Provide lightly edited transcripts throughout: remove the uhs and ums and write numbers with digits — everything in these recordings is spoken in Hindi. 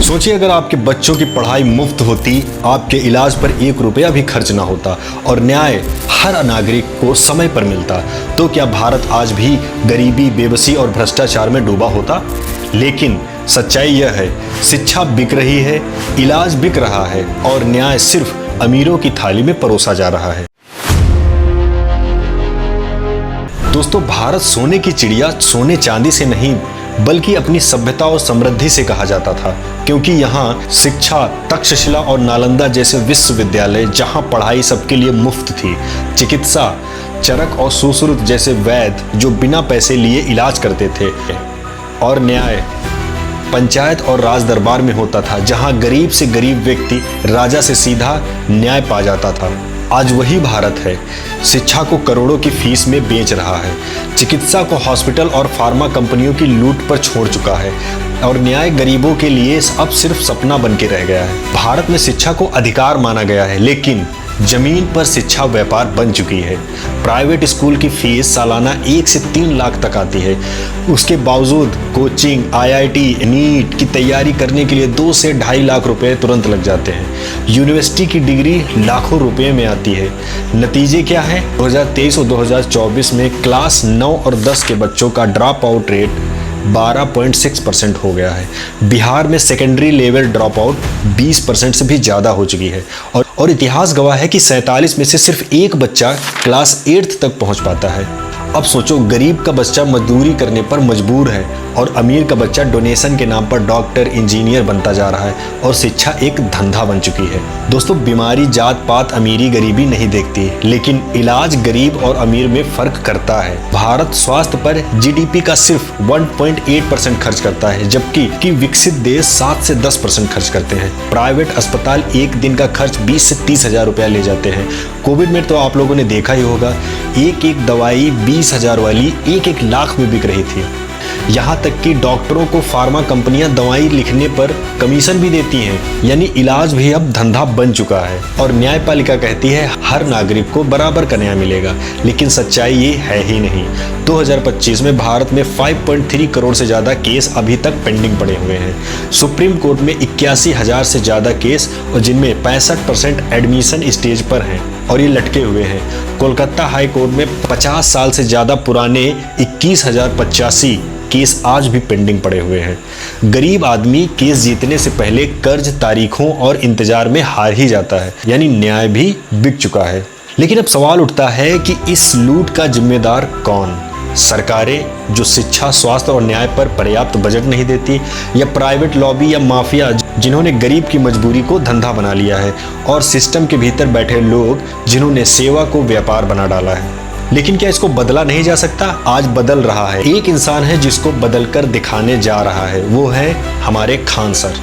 सोचिए अगर आपके बच्चों की पढ़ाई मुफ्त होती, आपके इलाज पर 1 रुपया भी खर्च ना होता और न्याय हर नागरिक को समय पर मिलता, तो क्या भारत आज भी गरीबी, बेबसी और भ्रष्टाचार में डूबा होता? लेकिन सच्चाई यह है, शिक्षा बिक रही है, इलाज बिक रहा है और न्याय सिर्फ अमीरों की थाली में परोसा जा रहा है। दोस्तों, भारत सोने की चिड़िया सोने चांदी से नहीं बल्कि अपनी सभ्यता और समृद्धि से कहा जाता था, क्योंकि यहाँ शिक्षा, तक्षशिला और नालंदा जैसे विश्वविद्यालय जहाँ पढ़ाई सबके लिए मुफ्त थी, चिकित्सा, चरक और सुश्रुत जैसे वैद्य जो बिना पैसे लिए इलाज करते थे, और न्याय पंचायत और राज दरबार में होता था, जहाँ गरीब से गरीब व्यक्ति राजा से सीधा न्याय पा जाता था। आज वही भारत है, शिक्षा को करोड़ों की फीस में बेच रहा है, चिकित्सा को हॉस्पिटल और फार्मा कंपनियों की लूट पर छोड़ चुका है और न्याय गरीबों के लिए अब सिर्फ सपना बन के रह गया है। भारत में शिक्षा को अधिकार माना गया है, लेकिन जमीन पर शिक्षा व्यापार बन चुकी है। प्राइवेट स्कूल की फीस सालाना 1 से 3 लाख तक आती है। उसके बावजूद कोचिंग, IIT, नीट की तैयारी करने के लिए 2 से 2.5 लाख रुपए तुरंत लग जाते हैं। यूनिवर्सिटी की डिग्री लाखों रुपए में आती है। नतीजे क्या है? 2023 और 2024 में क्लास 9 और 10 के बच्चों का ड्रॉप आउट रेट 12.6% हो गया है। बिहार में सेकेंडरी लेवल ड्रॉप आउट 20% से भी ज़्यादा हो चुकी है और इतिहास गवाह है कि 47 में से सिर्फ एक बच्चा क्लास 8 तक पहुंच पाता है। अब सोचो, गरीब का बच्चा मजदूरी करने पर मजबूर है और अमीर का बच्चा डोनेशन के नाम पर डॉक्टर, इंजीनियर बनता जा रहा है और शिक्षा एक धंधा बन चुकी है। दोस्तों, बीमारी जात पात, अमीरी गरीबी नहीं देखती, लेकिन इलाज गरीब और अमीर में फर्क करता है। भारत स्वास्थ्य पर GDP का सिर्फ 1.8% खर्च करता है, जबकि विकसित देश 7 से 10% खर्च करते हैं। प्राइवेट अस्पताल एक दिन का खर्च 20 से 30 हजार रुपया ले जाते हैं। कोविड में तो आप लोगों ने देखा ही होगा, एक दवाई 20,000 वाली 1 लाख में बिक रही थी। यहाँ तक कि डॉक्टरों को फार्मा कंपनियां दवाई लिखने पर कमीशन भी देती हैं, यानी इलाज भी अब धंधा बन चुका है। और न्यायपालिका कहती है हर नागरिक को बराबर का न्याय मिलेगा, लेकिन सच्चाई ये है ही नहीं। 2025 में भारत में 5.3 करोड़ से ज़्यादा केस अभी तक पेंडिंग पड़े हुए हैं। सुप्रीम कोर्ट में 81,000 से ज़्यादा केस और जिनमें 65% एडमिशन स्टेज पर हैं और ये लटके हुए हैं। कोलकाता हाई कोर्ट में 50 साल से ज़्यादा पुराने 21,085 केस आज भी पेंडिंग पड़े हुए हैं। गरीब आदमी केस जीतने से पहले कर्ज, तारीखों और इंतजार में हार ही जाता है, यानी न्याय भी बिक चुका है। लेकिन अब सवाल उठता है कि इस लूट का जिम्मेदार कौन? सरकारें जो शिक्षा, स्वास्थ्य और न्याय पर पर्याप्त बजट नहीं देती, या प्राइवेट लॉबी या माफिया जिन्होंने गरीब की मजबूरी को धंधा बना लिया है, और सिस्टम के भीतर बैठे लोग जिन्होंने सेवा को व्यापार बना डाला है। लेकिन क्या इसको बदला नहीं जा सकता? आज बदल रहा है। एक इंसान है जिसको बदलकर दिखाने जा रहा है, वो है हमारे खान सर।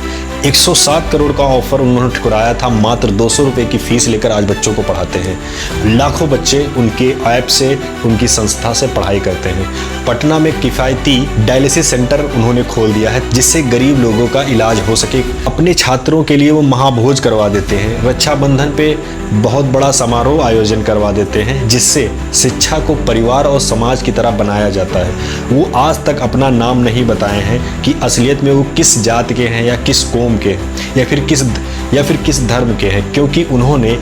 107 करोड़ का ऑफर उन्होंने ठुकराया था, मात्र 200 रुपए की फीस लेकर आज बच्चों को पढ़ाते हैं। लाखों बच्चे उनके ऐप से, उनकी संस्था से पढ़ाई करते हैं। पटना में किफ़ायती डायलिसिस सेंटर उन्होंने खोल दिया है, जिससे गरीब लोगों का इलाज हो सके। अपने छात्रों के लिए वो महाभोज करवा देते हैं। रक्षाबंधन पे बहुत बड़ा समारोह आयोजन करवा देते हैं, जिससे शिक्षा को परिवार और समाज की तरह बनाया जाता है। वो आज तक अपना नाम नहीं बताए हैं कि असलियत में वो किस जात के हैं या किस कौम के, या फिर किस धर्म के हैं, क्योंकि उन्होंने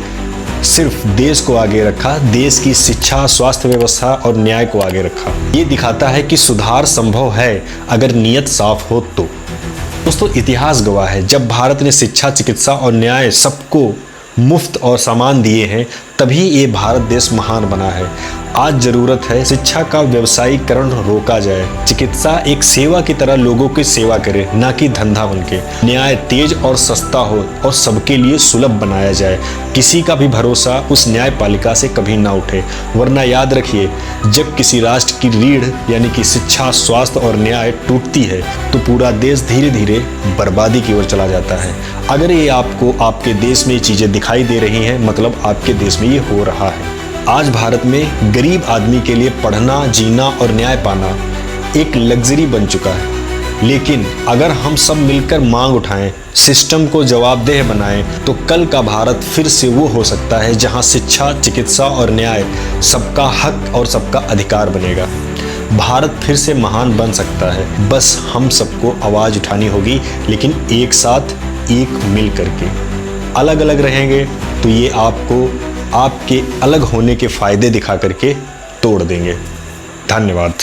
सिर्फ देश को आगे रखा, देश की शिक्षा, स्वास्थ्य व्यवस्था और न्याय को आगे रखा। ये दिखाता है कि सुधार संभव है अगर नीयत साफ हो तो। दोस्तों, इतिहास गवाह है, जब भारत ने शिक्षा, चिकित्सा और न्याय सबको मुफ्त और सामान दिए हैं, तभी ये भारत देश महान बना है। आज जरूरत है शिक्षा का व्यवसायीकरण रोका जाए, चिकित्सा एक सेवा की तरह लोगों की सेवा करे, ना कि धंधा बनके। न्याय तेज और सस्ता हो और सबके लिए सुलभ बनाया जाए। किसी का भी भरोसा उस न्यायपालिका से कभी ना उठे, वरना याद रखिए, जब किसी राष्ट्र की रीढ़ यानी कि शिक्षा, स्वास्थ्य और न्याय टूटती है, तो पूरा देश धीरे धीरे बर्बादी की ओर चला जाता है। अगर ये आपको आपके देश में ये चीजें दिखाई दे रही हैं, मतलब आपके देश में ये हो रहा है। आज भारत में गरीब आदमी के लिए पढ़ना, जीना और न्याय पाना एक लग्जरी बन चुका है। लेकिन अगर हम सब मिलकर मांग उठाएं, सिस्टम को जवाबदेह बनाएं, तो कल का भारत फिर से वो हो सकता है जहां शिक्षा, चिकित्सा और न्याय सबका हक और सबका अधिकार बनेगा। भारत फिर से महान बन सकता है। बस हम सबको आवाज़ उठानी होगी, लेकिन एक साथ, एक मिल करके। अलग अलग रहेंगे तो ये आपको आपके अलग होने के फायदे दिखा करके तोड़ देंगे। धन्यवाद।